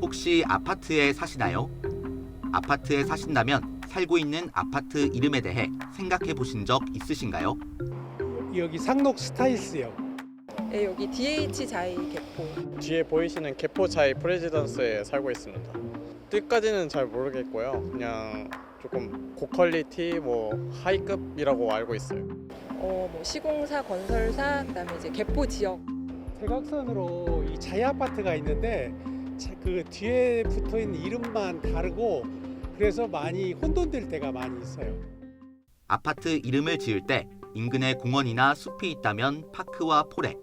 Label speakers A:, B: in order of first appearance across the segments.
A: 혹시 아파트에 사시나요? 아파트에 사신다면 살고 있는 아파트 이름에 대해 생각해 보신 적 있으신가요?
B: 여기 상록 스타일스요.
C: 네, 여기 DH 자이 개포.
D: 뒤에 보이시는 개포차이 프레지던스에 살고 있습니다. 뜻까지는 잘 모르겠고요. 그냥 조금 고퀄리티, 하이급이라고 알고 있어요.
C: 시공사, 건설사, 그다음에 이제 개포 지역.
B: 대각선으로 이 자이 아파트가 있는데 그 뒤에 붙어 있는 이름만 다르고 그래서 많이 혼돈될 때가 많이 있어요.
A: 아파트 이름을 지을 때 인근에 공원이나 숲이 있다면 파크와 포레,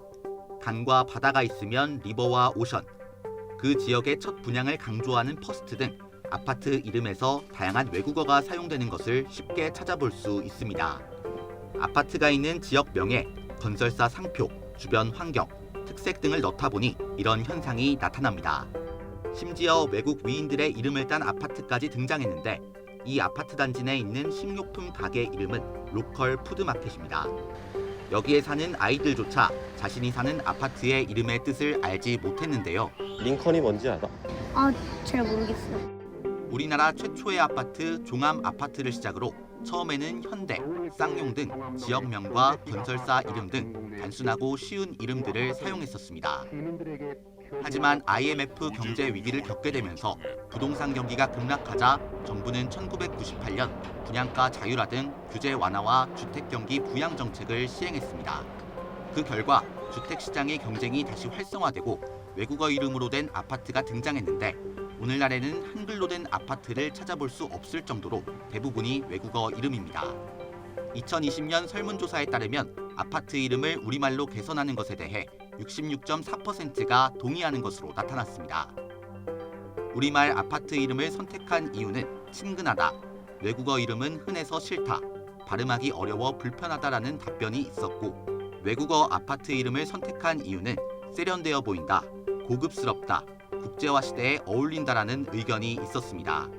A: 강과 바다가 있으면 리버와 오션, 그 지역의 첫 분양을 강조하는 퍼스트 등 아파트 이름에서 다양한 외국어가 사용되는 것을 쉽게 찾아볼 수 있습니다. 아파트가 있는 지역 명에 건설사 상표, 주변 환경, 특색 등을 넣다 보니 이런 현상이 나타납니다. 심지어 외국 위인들의 이름을 딴 아파트까지 등장했는데 이 아파트 단지 내에 있는 식료품 가게 이름은 로컬 푸드마켓입니다. 여기에 사는 아이들조차 자신이 사는 아파트의 이름의 뜻을 알지 못했는데요.
E: 링컨이 뭔지 알아?
F: 잘 모르겠어요.
A: 우리나라 최초의 아파트 종암 아파트를 시작으로 처음에는 현대, 쌍용 등 지역명과 건설사 이름 등 단순하고 쉬운 이름들을 사용했었습니다. 하지만 IMF 경제 위기를 겪게 되면서 부동산 경기가 급락하자 정부는 1998년 분양가 자율화 등 규제 완화와 주택 경기 부양 정책을 시행했습니다. 그 결과 주택 시장의 경쟁이 다시 활성화되고 외국어 이름으로 된 아파트가 등장했는데 오늘날에는 한글로 된 아파트를 찾아볼 수 없을 정도로 대부분이 외국어 이름입니다. 2020년 설문조사에 따르면 아파트 이름을 우리말로 개선하는 것에 대해 66.4%가 동의하는 것으로 나타났습니다. 우리말 아파트 이름을 선택한 이유는 친근하다, 외국어 이름은 흔해서 싫다, 발음하기 어려워 불편하다라는 답변이 있었고 외국어 아파트 이름을 선택한 이유는 세련되어 보인다, 고급스럽다, 국제화 시대에 어울린다라는 의견이 있었습니다.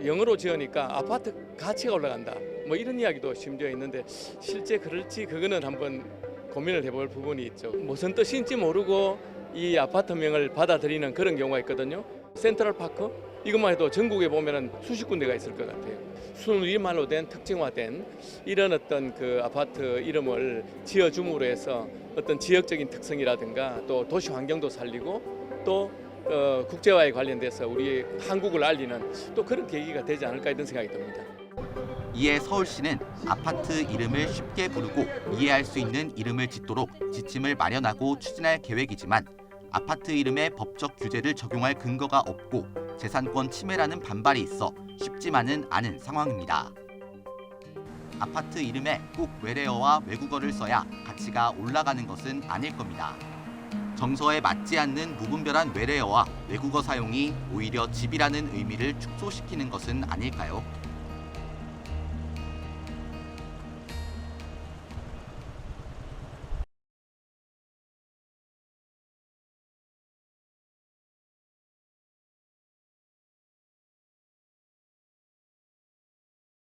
G: 영어로 지으니까 아파트 가치가 올라간다. 이런 이야기도 심지어 있는데 실제 그럴지 그거는 한번 고민을 해볼 부분이 있죠. 무슨 뜻인지 모르고 이 아파트명을 받아들이는 그런 경우가 있거든요. 센트럴파크 이것만 해도 전국에 보면은 수십 군데가 있을 것 같아요. 순우리말로 된 특징화된 이런 어떤 그 아파트 이름을 지어줌으로 해서 어떤 지역적인 특성이라든가 또 도시 환경도 살리고 또 국제화에 관련돼서 우리 한국을 알리는 또 그런 계기가 되지 않을까 이런 생각이 듭니다.
A: 이에 서울시는 아파트 이름을 쉽게 부르고 이해할 수 있는 이름을 짓도록 지침을 마련하고 추진할 계획이지만 아파트 이름에 법적 규제를 적용할 근거가 없고 재산권 침해라는 반발이 있어 쉽지만은 않은 상황입니다. 아파트 이름에 꼭 외래어와 외국어를 써야 가치가 올라가는 것은 아닐 겁니다. 정서에 맞지 않는 무분별한 외래어와 외국어 사용이 오히려 집이라는 의미를 축소시키는 것은 아닐까요?